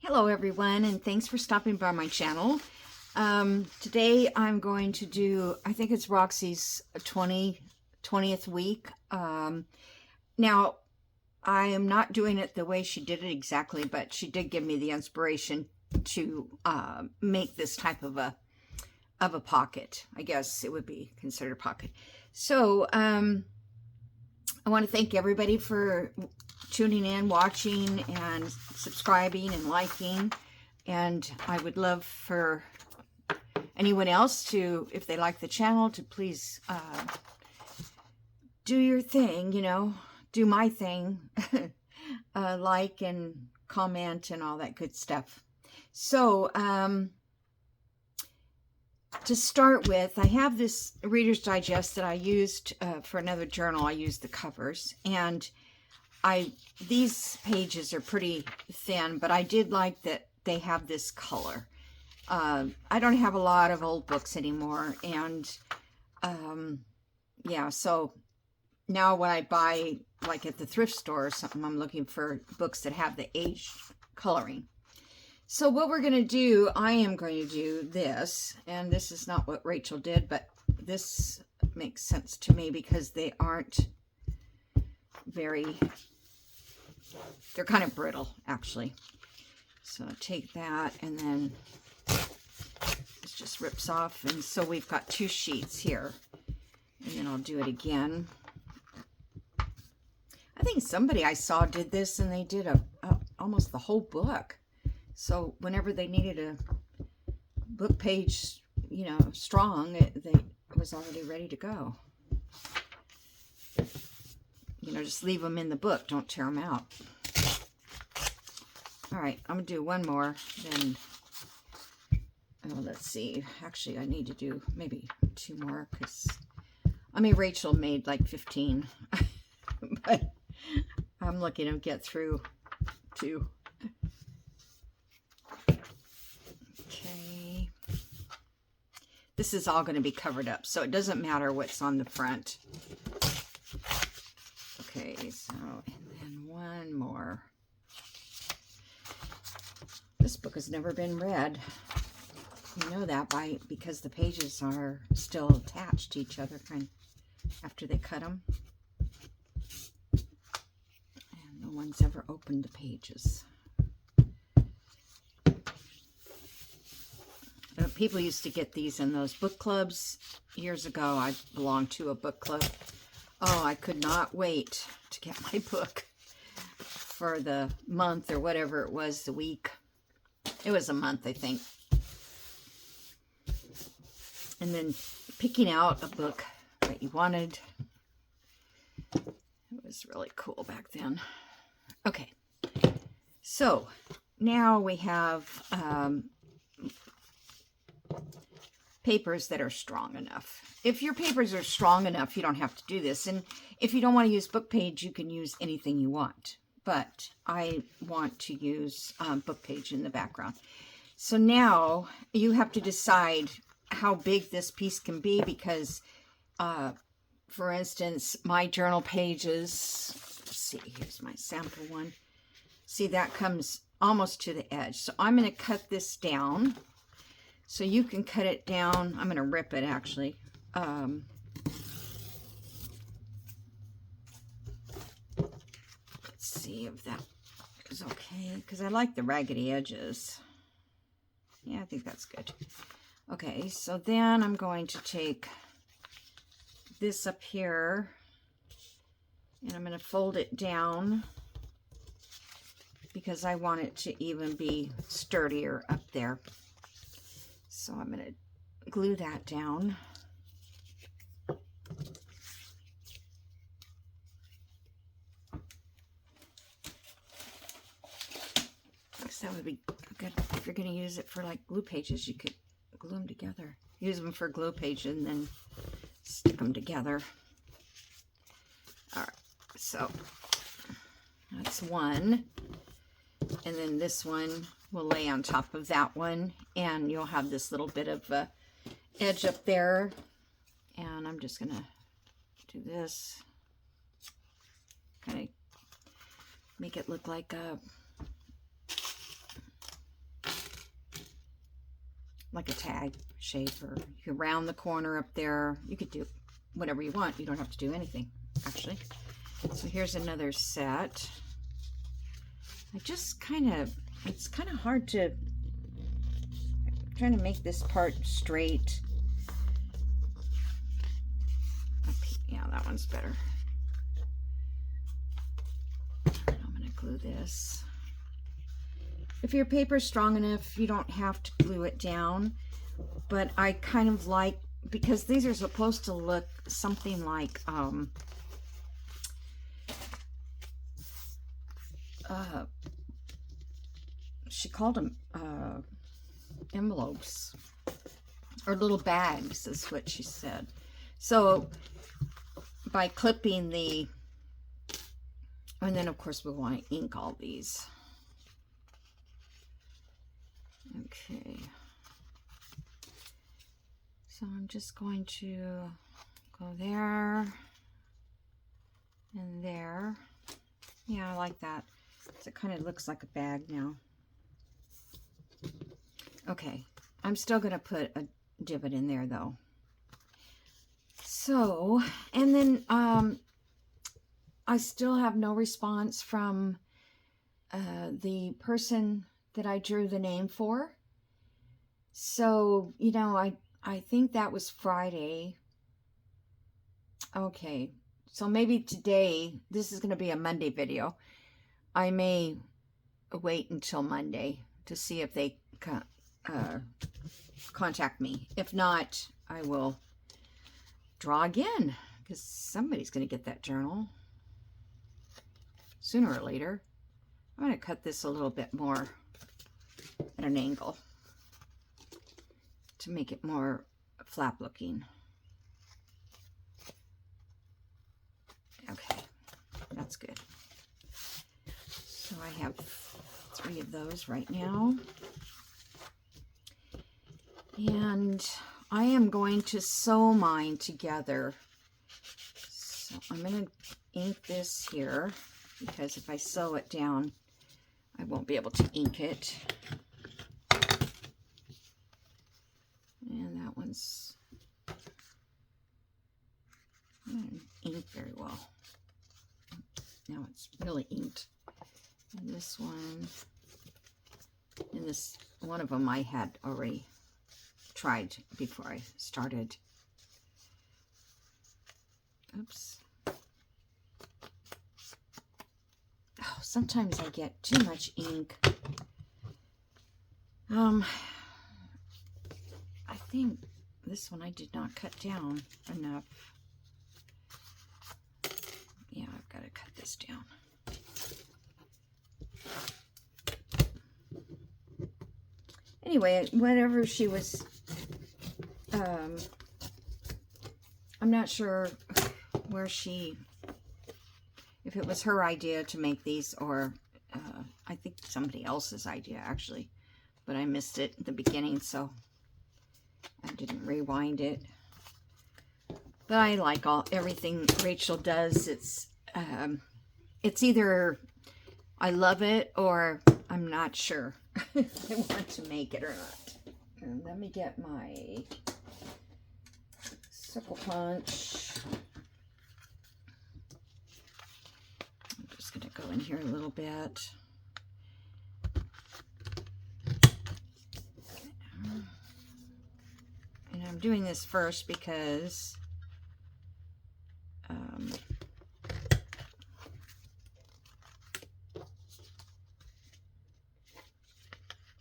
Hello everyone, and thanks for stopping by my channel. Today I'm going to do, I think it's Roxy's 20th week. Now, I am not doing it the way she did it exactly, but she did give me the inspiration to make this type of a pocket. I guess it would be considered a pocket. So I want to thank everybody for tuning in, watching, and subscribing and liking. And I would love for anyone else to, if they like the channel, to please do your thing, do my thing, like and comment and all that good stuff. So to start with, I have this Reader's Digest that I used for another journal. I used the covers, and these pages are pretty thin, but I did like that they have this color. I don't have a lot of old books anymore, and yeah, so now when I buy, like at the thrift store or something, I'm looking for books that have the age coloring. So what we're going to do, I am going to do this, and this is not what Rachel did, but this makes sense to me because they aren't they're kind of brittle, actually. So take that, and then this just rips off, and so we've got two sheets here, and then I'll do it again. I think somebody I saw did this, and they did almost the whole book. So whenever they needed a book page, strong, it was already ready to go. Just leave them in the book. Don't tear them out. All right, I'm going to do one more. Then, let's see. Actually, I need to do maybe two more because, Rachel made like 15. But I'm looking to get through 2. Okay. This is all going to be covered up, so it doesn't matter what's on the front. Okay, so, and then one more. This book has never been read. You know that because the pages are still attached to each other after they cut them. And no one's ever opened the pages. People used to get these in those book clubs years ago. I belonged to a book club. Oh, I could not wait to get my book for the month or whatever it was, the week. It was a month, I think. And then picking out a book that you wanted. It was really cool back then. Okay, so now we have papers that are strong enough. If your papers are strong enough, you don't have to do this. And if you don't want to use book page, you can use anything you want. But I want to use book page in the background. So now you have to decide how big this piece can be because, for instance, my journal pages, let's see, here's my sample one. See, that comes almost to the edge. So I'm going to cut this down. So you can cut it down. I'm going to rip it, actually. Let's see if that is okay, because I like the raggedy edges. Yeah, I think that's good. Okay, so then I'm going to take this up here, and I'm going to fold it down because I want it to even be sturdier up there. So I'm going to glue that down. Because that would be good. If you're going to use it for like glue pages, you could glue them together. Use them for glue pages and then stick them together. All right, so that's one. And then this one will lay on top of that one, and you'll have this little bit of edge up there. And I'm just gonna do this, kind of make it look like a like a tag shape, or you could round the corner up there. You could do whatever you want. You don't have to do anything, actually. So here's another set. I just it's kind of hard to, I'm trying to make this part straight. Yeah, that one's better. I'm going to glue this. If your paper's strong enough, you don't have to glue it down, but I kind of like, because these are supposed to look something like she called them envelopes, or little bags is what she said. So by clipping the, and then of course we want to ink all these. Okay, so I'm just going to go there and there. Yeah, I like that. So it kind of looks like a bag now. Okay, I'm still going to put a divot in there though. So, and then I still have no response from the person that I drew the name for. So, you know, I think that was Friday. Okay, so maybe today, this is going to be a Monday video. I may wait until Monday to see if they contact me. If not, I will draw again, because somebody's going to get that journal sooner or later. I'm going to cut this a little bit more at an angle to make it more flap looking. Okay, that's good. So I have 3 of those right now. And I am going to sew mine together. So I'm going to ink this here, because if I sew it down, I won't be able to ink it. And that one's not inked very well. Now it's really inked. And this one, and this, one of them I had already tried before I started. Oops. Oh, sometimes I get too much ink. I think this one I did not cut down enough. Yeah, I've got to cut this down. Anyway, whatever she was, I'm not sure where she, if it was her idea to make these, or I think somebody else's idea actually, but I missed it at the beginning, so I didn't rewind it. But I like everything Rachel does. It's either I love it or I'm not sure if I want to make it or not. And let me get my circle punch. I'm just going to go in here a little bit. And I'm doing this first because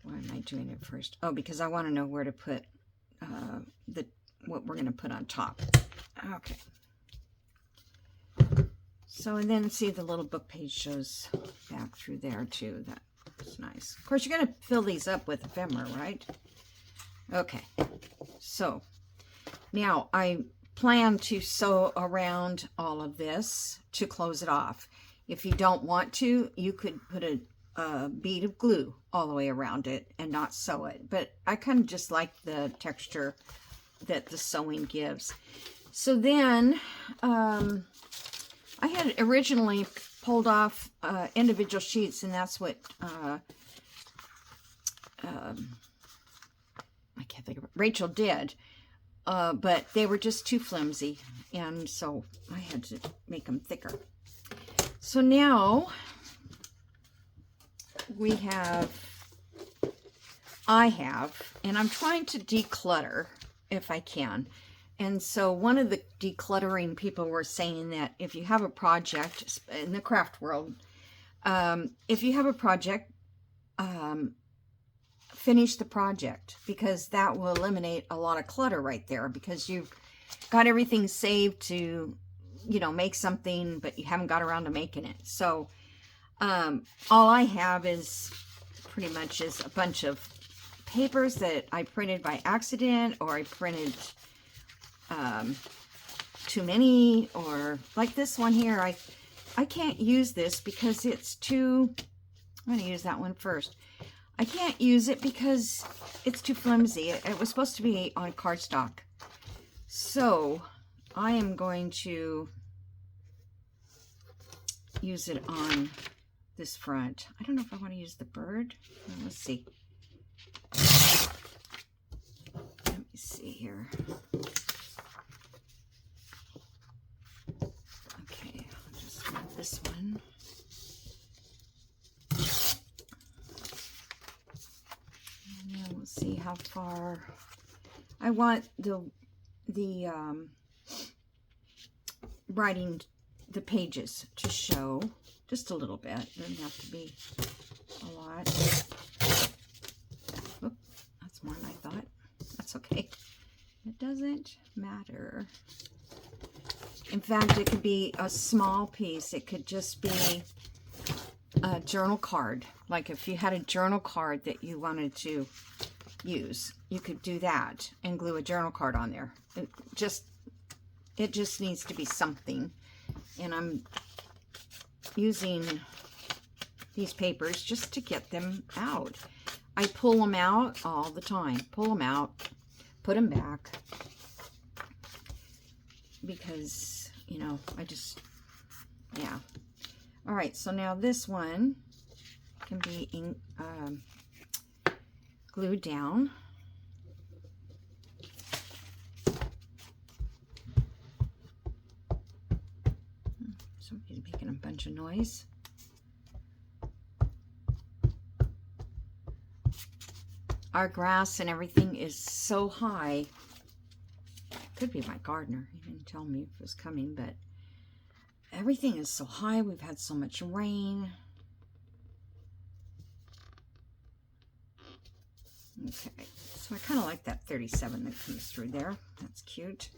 why am I doing it first? Oh, because I want to know where to put what we're going to put on top. Okay. So, and then see, the little book page shows back through there too. That's nice. Of course, you're going to fill these up with ephemera, right? Okay. So now I plan to sew around all of this to close it off. If you don't want to, you could put a bead of glue all the way around it and not sew it. But I kind of just like the texture that the sewing gives. So then I had originally pulled off individual sheets, and that's what I can't think Rachel did, but they were just too flimsy, and so I had to make them thicker. So now I have, and I'm trying to declutter if I can. And so one of the decluttering people were saying that if you have a project in the craft world, if you have a project, finish the project, because that will eliminate a lot of clutter right there, because you've got everything saved to, you know, make something, but you haven't got around to making it. So all I have is pretty much is a bunch of papers that I printed by accident, or I printed too many, or like this one here, I can't use this because it's too, I'm going to use that one first. I can't use it because it's too flimsy. It was supposed to be on cardstock. So I am going to use it on this front. I don't know if I want to use the bird. Let's see. Let me see here. Okay, I'll just grab this one. And then we'll see how far I want the writing, the pages to show. Just a little bit. It doesn't have to be a lot. Oop, that's more than I thought. That's okay. It doesn't matter. In fact, it could be a small piece. It could just be a journal card. Like if you had a journal card that you wanted to use, you could do that and glue a journal card on there. It just needs to be something. And I'm using these papers just to get them out. I pull them out all the time. Pull them out, put them back, because, you know, yeah. All right, so now this one can be glued down. Somebody's making a bunch of noise. Our grass and everything is so high. Could be my gardener. He didn't tell me if it was coming, but everything is so high. We've had so much rain. Okay, so I kind of like that 37 that comes through there. That's cute.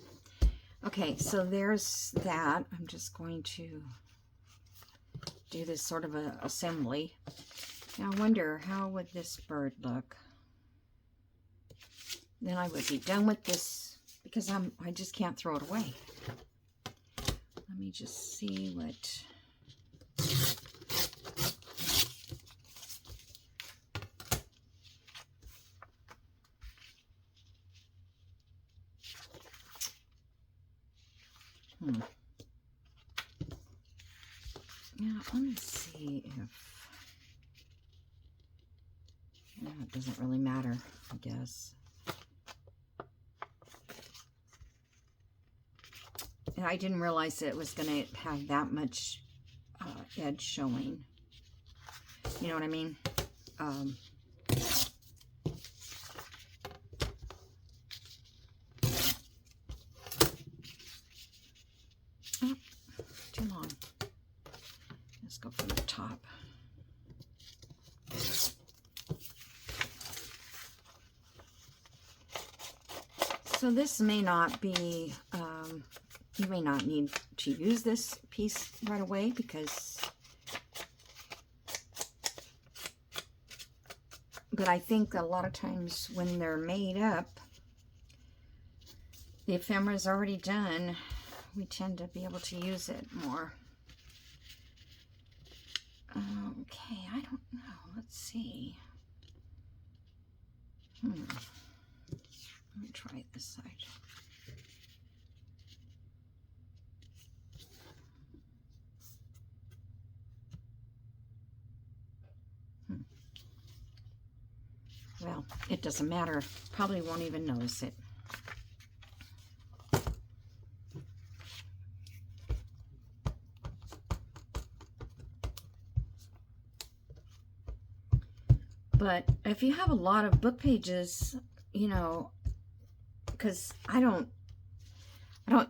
Okay, so there's that. I'm just going to do this sort of a assembly. Now I wonder, how would this bird look? Then I would be done with this, because I just can't throw it away. Let me just see what... Yeah, let me see if... No, it doesn't really matter, I guess. And I didn't realize that it was going to have that much edge showing. You know what I mean? Oh, too long. Let's go from the top. So this may not be, you may not need to use this piece right away, because, but I think a lot of times when they're made up, the ephemera is already done, we tend to be able to use it more. Okay, I don't know. Let's see. Let me try it this side. Well, it doesn't matter. Probably won't even notice it. But if you have a lot of book pages, you know, because I don't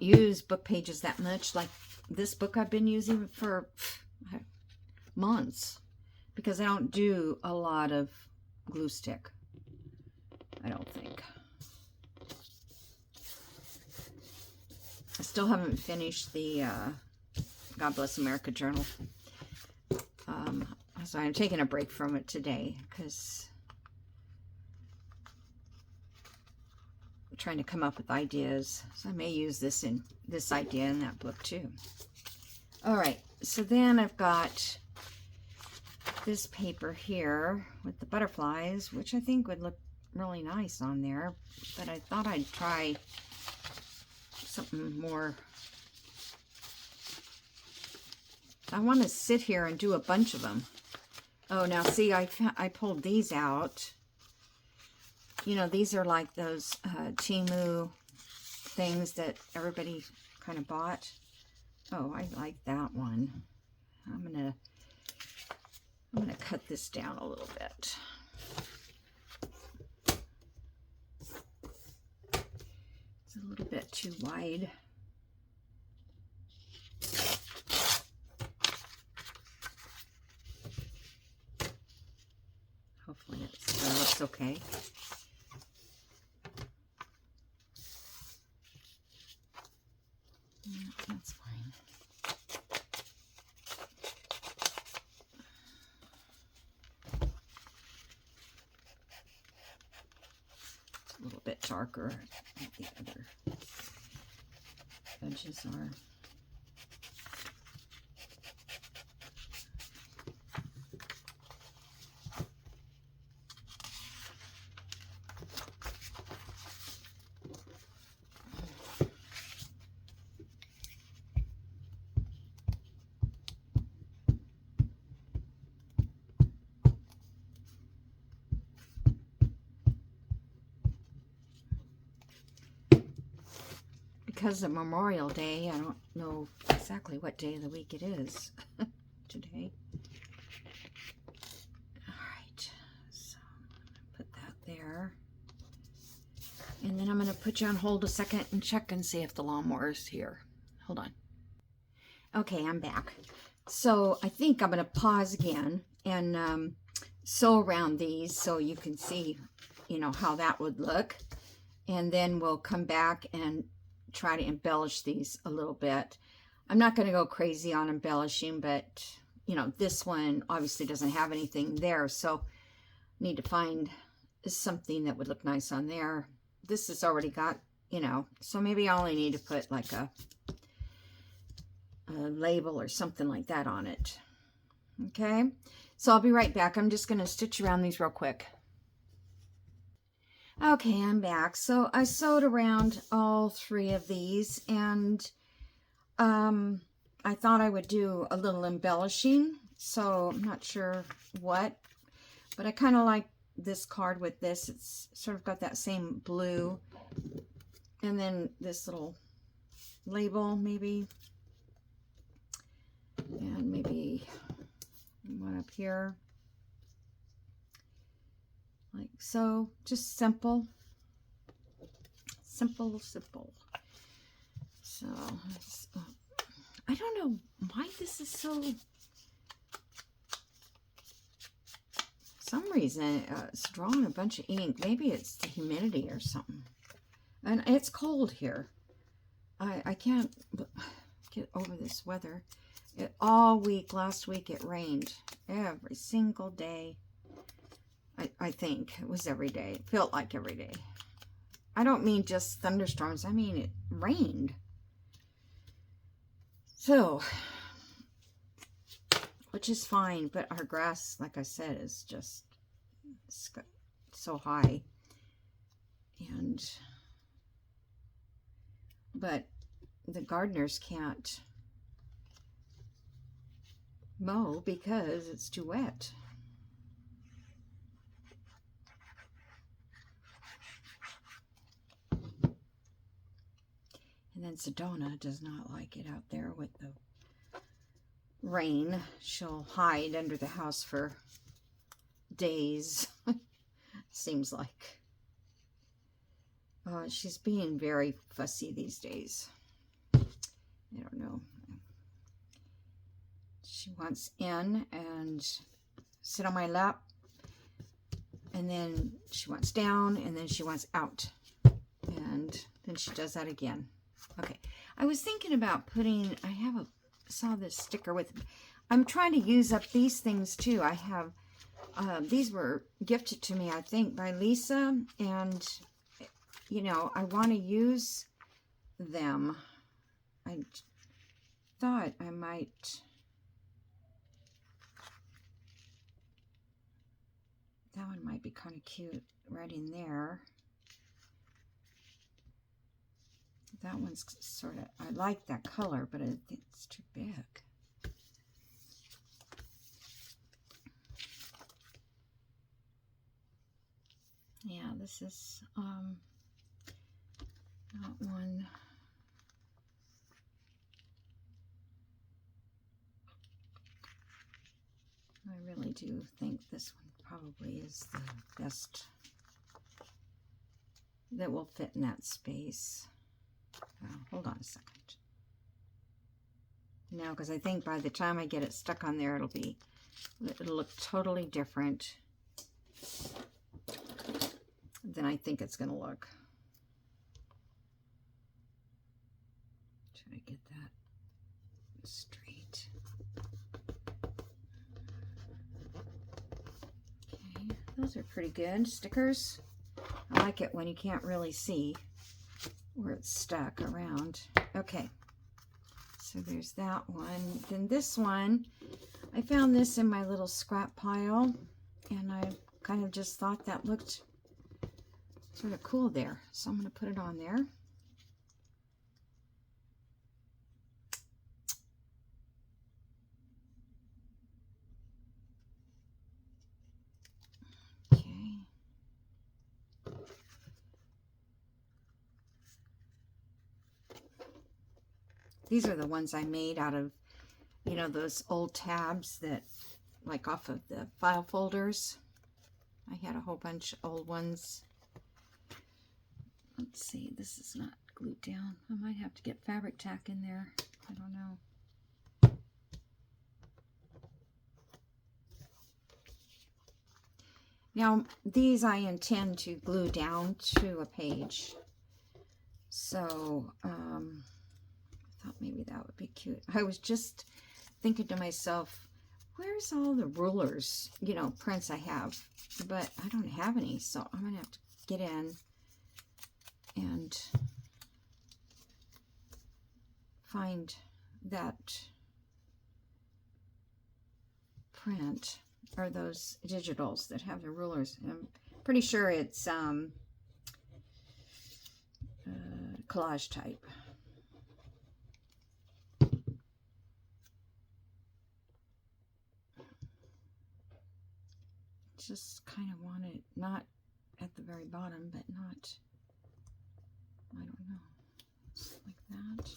use book pages that much. Like this book I've been using for months because I don't do a lot of glue stick. I don't think. I still haven't finished the God Bless America journal. So I'm taking a break from it today because I'm trying to come up with ideas. So I may use this idea in that book too. All right, so then I've got this paper here with the butterflies, which I think would look really nice on there, but I thought I'd try something more. I want to sit here and do a bunch of them. Oh, now see, I pulled these out. You know, these are like those Temu things that everybody kind of bought. Oh, I like that one. I'm gonna cut this down a little bit. It's a little bit too wide. Hopefully it looks okay. Yeah, that's fine. It's a little bit darker than the other edges are. Because of Memorial Day, I don't know exactly what day of the week it is today. Alright, so put that there. And then I'm going to put you on hold a second and check and see if the lawnmower's here. Hold on. Okay, I'm back. So I think I'm going to pause again and sew around these so you can see, you know, how that would look. And then we'll come back and try to embellish these a little bit. I'm not going to go crazy on embellishing, but you know, this one obviously doesn't have anything there, so I need to find something that would look nice on there. This has already got, you know, so maybe I only need to put like a label or something like that on it. Okay, so I'll be right back. I'm just going to stitch around these real quick. Okay, I'm back. So I sewed around all three of these, and I thought I would do a little embellishing, so I'm not sure what, but I kind of like this card with this. It's sort of got that same blue, and then this little label maybe, and maybe one up here. Like so, just simple. So, I don't know why this is so, for some reason, it's drawing a bunch of ink. Maybe it's the humidity or something. And it's cold here. I can't get over this weather. All week, last week, it rained every single day. I think it was every day. It felt like every day. I don't mean just thunderstorms. I mean it rained. So, which is fine, but our grass, like I said, is just so high. But the gardeners can't mow because it's too wet. then Sedona does not like it out there with the rain. She'll hide under the house for days. Seems like. She's being very fussy these days. I don't know. She wants in and sit on my lap, and then she wants down, and then she wants out, and then she does that again. Okay, I was thinking about putting, saw this sticker with, I'm trying to use up these things too. I have, these were gifted to me, I think, by Lisa, and you know, I want to use them. I thought I might, that one might be kind of cute right in there. That one's sort of, I like that color, but I think it's too big. Yeah, this is not one. I really do think this one probably is the best that will fit in that space. Hold on a second. No, because I think by the time I get it stuck on there, it'll look totally different than I think it's going to look. Try to get that straight. Okay, those are pretty good stickers. I like it when you can't really see where it's stuck around. Okay, so there's that one. Then this one, I found this in my little scrap pile, and I kind of just thought that looked sort of cool there, so I'm going to put it on there. Okay. These are the ones I made out of, you know, those old tabs that, like off of the file folders. I had a whole bunch of old ones. Let's see, this is not glued down. I might have to get fabric tack in there. I don't know. Now, these I intend to glue down to a page. So, I thought maybe that would be cute. I was just thinking to myself, where's all the rulers, you know, prints I have? But I don't have any, so I'm going to have to get in and find that print, or those digitals that have the rulers. And I'm pretty sure it's collage type. Just kind of want it not at the very bottom, but not, I don't know, like that.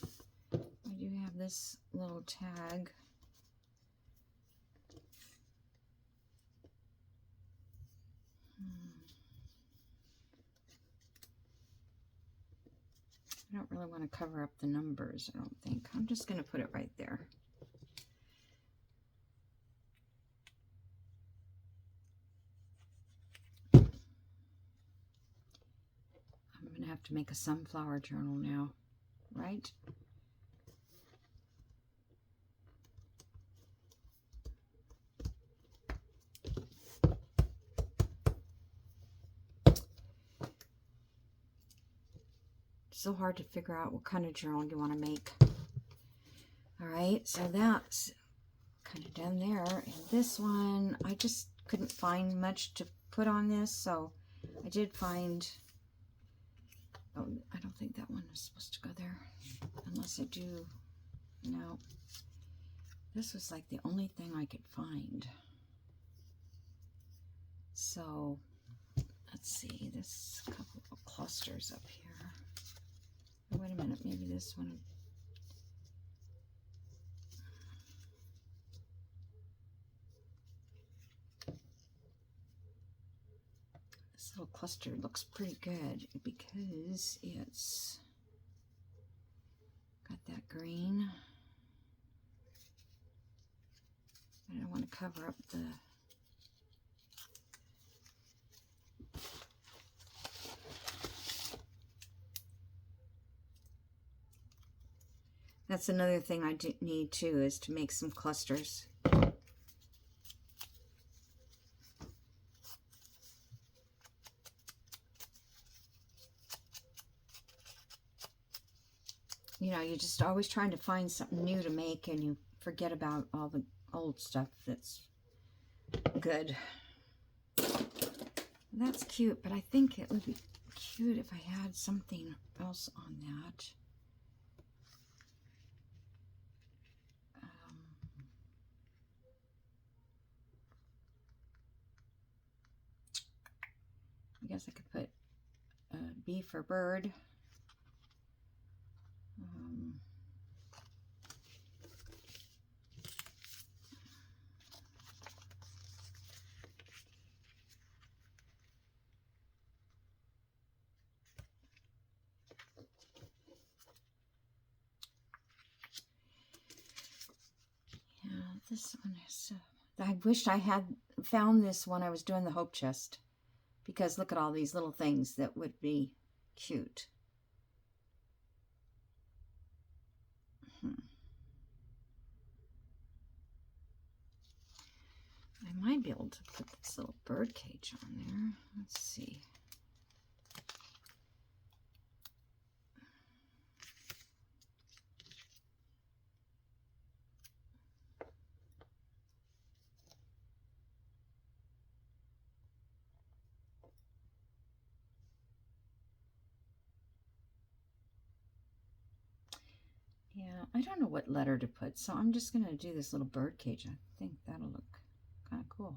I do have this little tag. I don't really want to cover up the numbers, I don't think. I'm just going to put it right there. I'm going to have to make a sunflower journal now, right? So hard to figure out what kind of journal you want to make. All right, so that's kind of done there. And this one, I just couldn't find much to put on this, so I did find, oh, I don't think that one is supposed to go there, unless I do, no. This was like the only thing I could find. So, let's see, this couple of clusters up here. I wait a minute, maybe this one. This little cluster looks pretty good because it's got that green. I don't want to cover up the That's another thing I do need too, is to make some clusters. You know, you're just always trying to find something new to make, and you forget about all the old stuff that's good. That's cute, but I think it would be cute if I had something else on that. I guess I could put B for bird. Yeah, this one is... I wish I had found this when I was doing the hope chest, because look at all these little things that would be cute. I might be able to put this little bird cage on there. Let's see. Yeah, I don't know what letter to put, so I'm just going to do this little bird cage. I think that'll look kind of cool.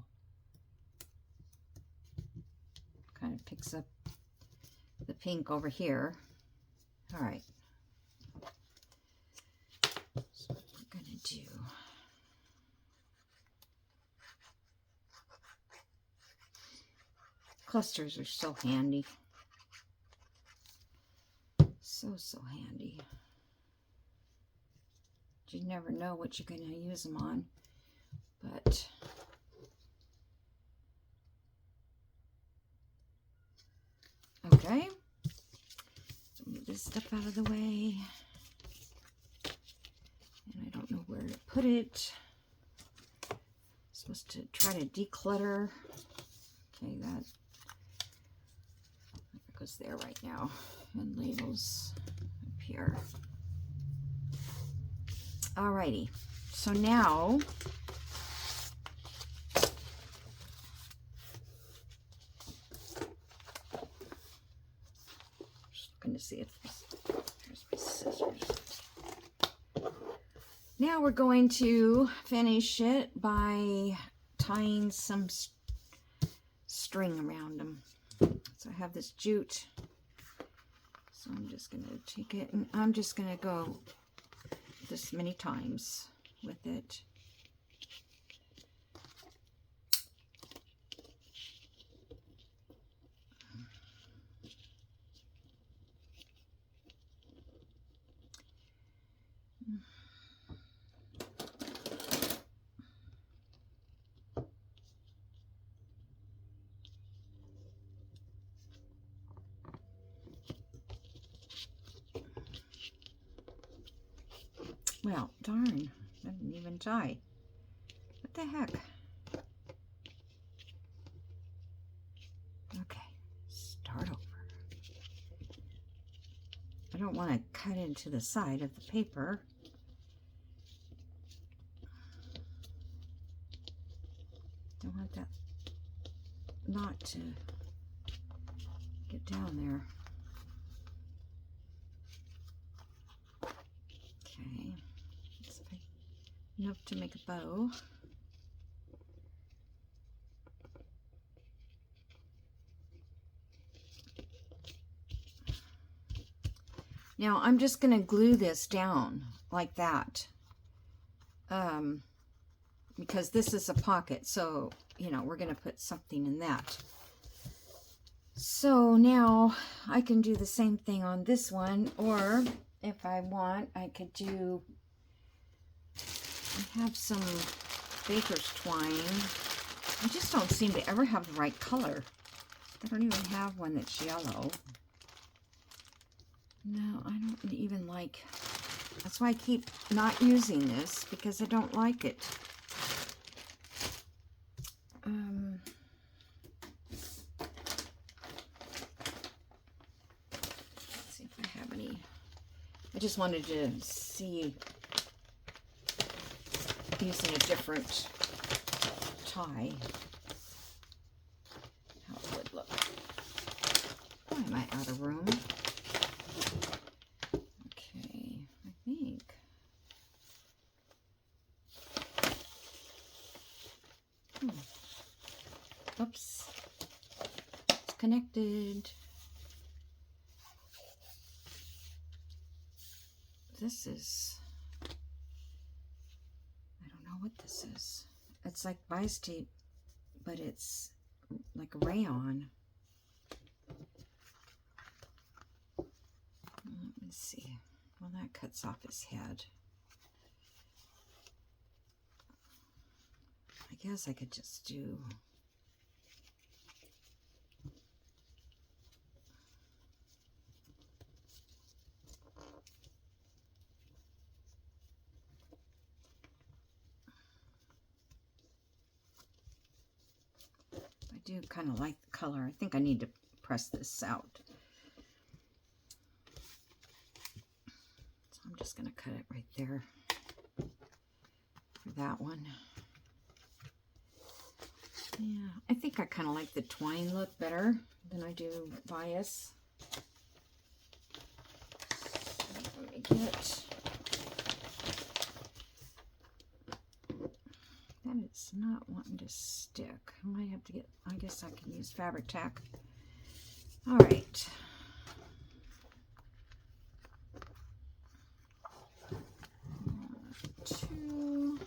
Kind of picks up the pink over here. All right. So what we're going to do... Clusters are so handy. So handy. You never know what you're going to use them on, but okay. So move this stuff out of the way, and I don't know where to put it. I'm supposed to try to declutter. Okay, that goes there right now, and labels up here. Alrighty, so now just looking to see if there's my scissors. Now we're going to finish it by tying some string around them. So I have this jute, so I'm just going to take it and I'm just going to go this many times with it. Well, darn, I didn't even tie. What the heck? Okay, start over. I don't want to cut into the side of the paper. Don't want that knot to get down there. Okay, it's enough to make a bow. Now I'm just going to glue this down like that. Because this is a pocket, so, you know, we're going to put something in that. So now I can do the same thing on this one, or if I want, I could do, I have some baker's twine. I just don't seem to ever have the right color. I don't even have one that's yellow. No, I don't even like, that's why I keep not using this, because I don't like it. Let's see if I have any. I just wanted to see using a different tie how it would look. Why am I out of room? Okay, I think. Oops, it's connected. This is, I don't know what this is. It's like bias tape, but it's like rayon. Let me see. Well, that cuts off his head. I guess I could just do, I do kind of like the color. I think I need to press this out. So I'm just going to cut it right there for that one. Yeah, I think I kind of like the twine look better than I do bias. So let me get, that is not wanting to stick. I might have to get, I guess I can use fabric tack. All right. Two.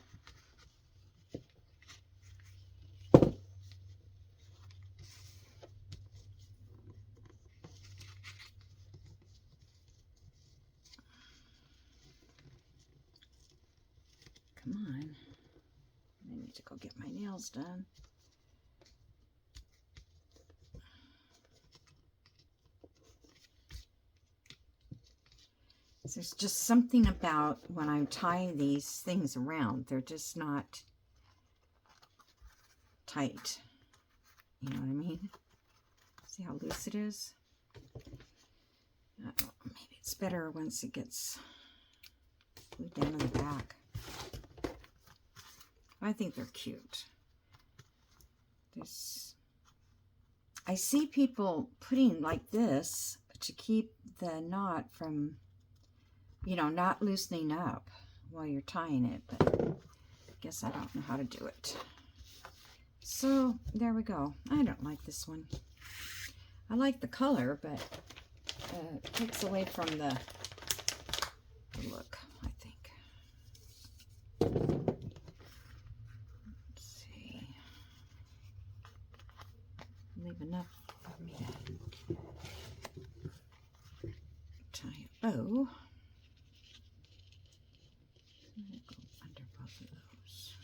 Come on. I need to go get my nails done. There's just something about when I'm tying these things around, they're just not tight. You know what I mean? See how loose it is? Maybe it's better once it gets glued down in the back. I think they're cute. I see people putting like this to keep the knot from, you know, not loosening up while you're tying it, but I guess I don't know how to do it. So there we go. I don't like this one. I like the color, but it takes away from the look, I think. Let's see. Leave enough for me to tie a bow. I'm going to go under both of those.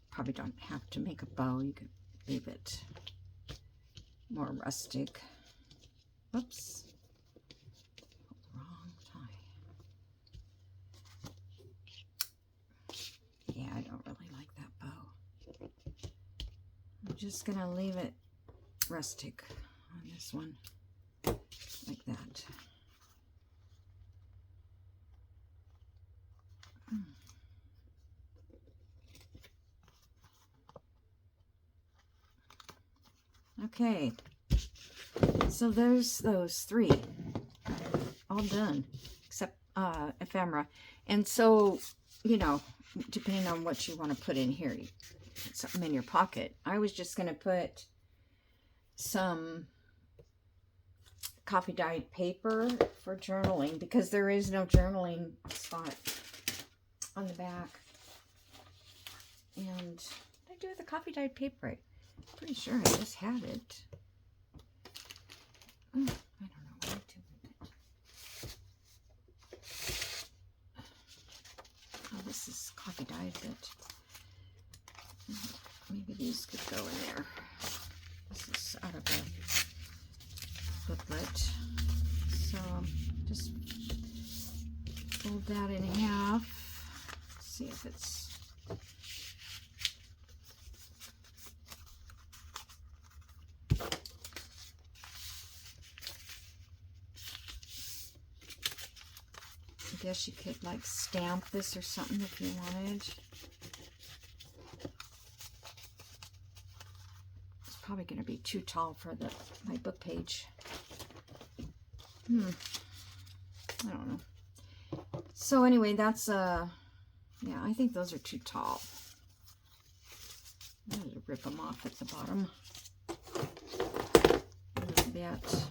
Probably don't have to make a bow. You could leave it more rustic. Whoops. Wrong tie. Yeah, I don't really like that bow. I'm just going to leave it rustic on this one, like that. Okay, so there's those three. all done, except ephemera. And so, you know, depending on what you want to put in here, you put something in your pocket. I was just going to put some coffee dyed paper for journaling, because there is no journaling spot on the back. And what did I do with the coffee dyed paper? I'm pretty sure I just had it. Oh, I don't know what I did with it. Oh, this is coffee dyed, but maybe these could go in there. This is out of a booklet. So just fold that in half. See if it's I guess you could like stamp this or something if you wanted. It's probably going to be too tall for my book page. I don't know. So anyway, that's yeah, I think those are too tall. I'm going to rip them off at the bottom a little bit.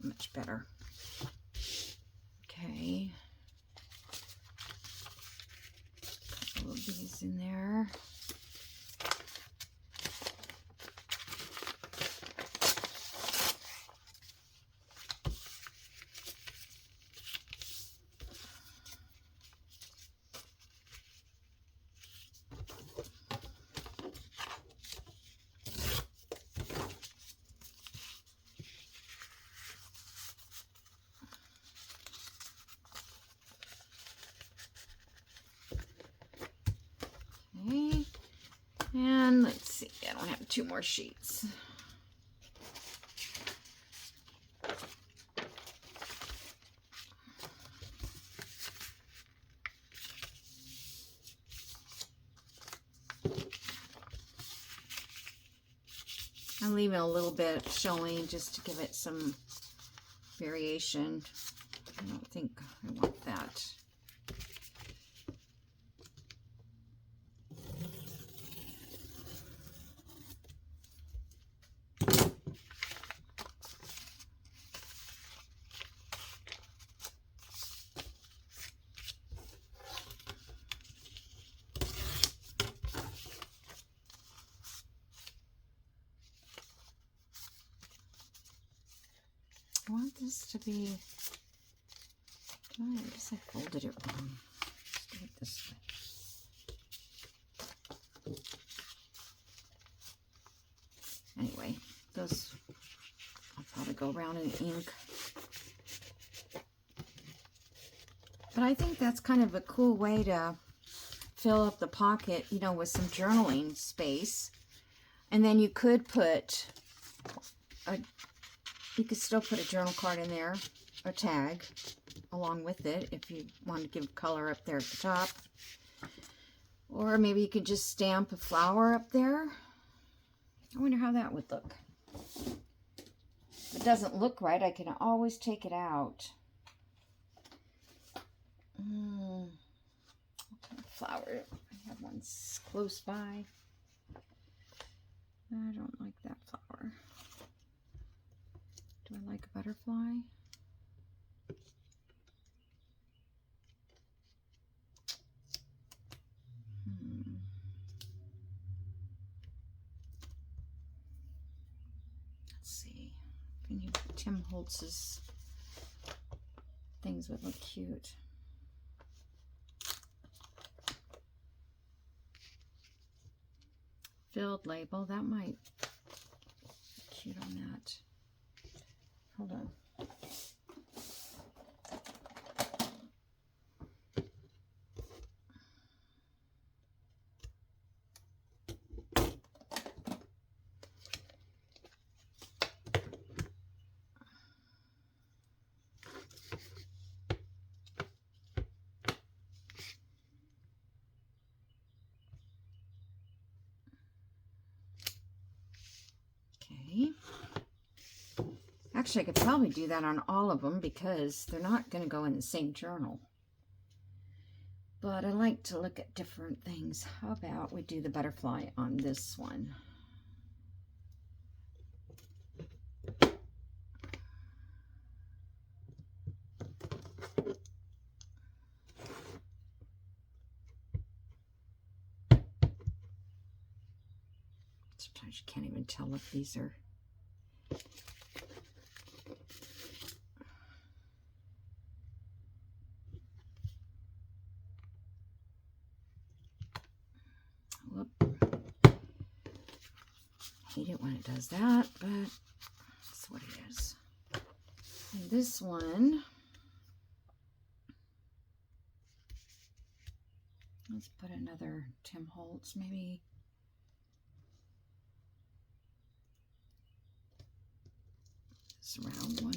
Much better. Okay. A couple of these in there. Okay, and let's see, I don't have 2 more sheets. I'm leaving a little bit showing just to give it some variation. I don't think I want that. I want this to be, I guess I folded it wrong. Let's do it this way. Anyway, those I'll probably go around in ink. But I think that's kind of a cool way to fill up the pocket, you know, with some journaling space. And then you could put you could still put a journal card in there, a tag, along with it if you want to give color up there at the top. Or maybe you could just stamp a flower up there. I wonder how that would look. If it doesn't look right, I can always take it out. Flower. I have one close by. I don't like that flower. Do I like a butterfly? Let's see. Tim Holtz's things would look cute. Filled label, that might be cute on that. Hold on. Actually, I could probably do that on all of them because they're not going to go in the same journal. But I like to look at different things. How about we do the butterfly on this one? Sometimes you can't even tell if these are... Whoop. Hate it when it does that, but that's what it is. And this one, let's put another Tim Holtz, maybe. This round one.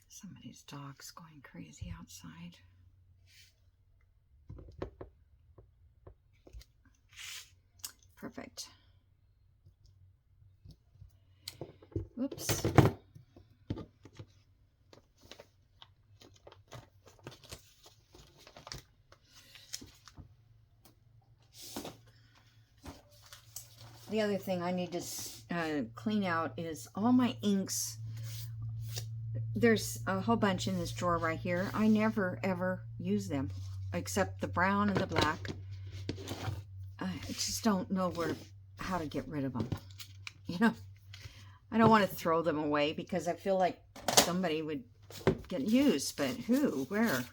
Somebody's dog's going crazy outside. Perfect. Whoops. The other thing I need to clean out is all my inks. There's a whole bunch in this drawer right here. I never ever use them except the brown and the black. I just don't know how to get rid of them. You know, I don't want to throw them away because I feel like somebody would get used, but who, where?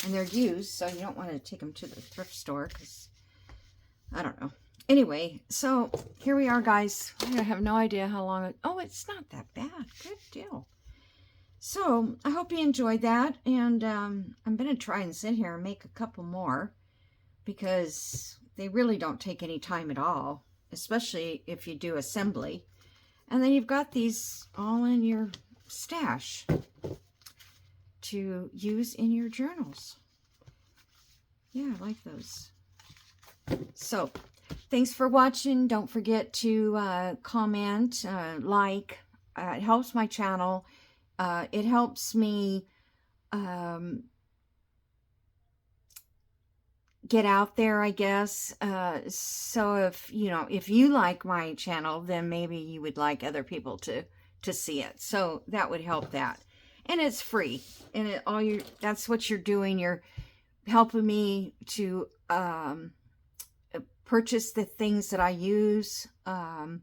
And they're used, so you don't want to take them to the thrift store because I don't know. Anyway, so here we are, guys. I have no idea how long oh, it's not that bad. Good deal. So I hope you enjoyed that, and I'm going to try and sit here and make a couple more because they really don't take any time at all, especially if you do assembly. And then you've got these all in your stash to use in your journals. Yeah, I like those. So thanks for watching. Don't forget to comment, like. It helps my channel. It helps me get out there, I guess. So if you like my channel, then maybe you would like other people to see it. So that would help that. And it's free. And that's what you're doing. You're helping me to purchase the things that I use, the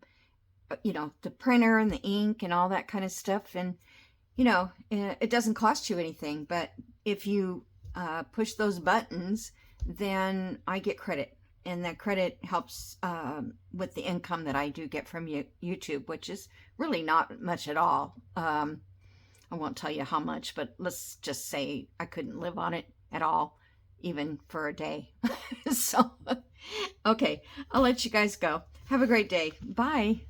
printer and the ink and all that kind of stuff. And, it doesn't cost you anything, but if you push those buttons, then I get credit. And that credit helps with the income that I do get from YouTube, which is really not much at all. I won't tell you how much, but let's just say I couldn't live on it at all, even for a day. So, okay, I'll let you guys go. Have a great day. Bye.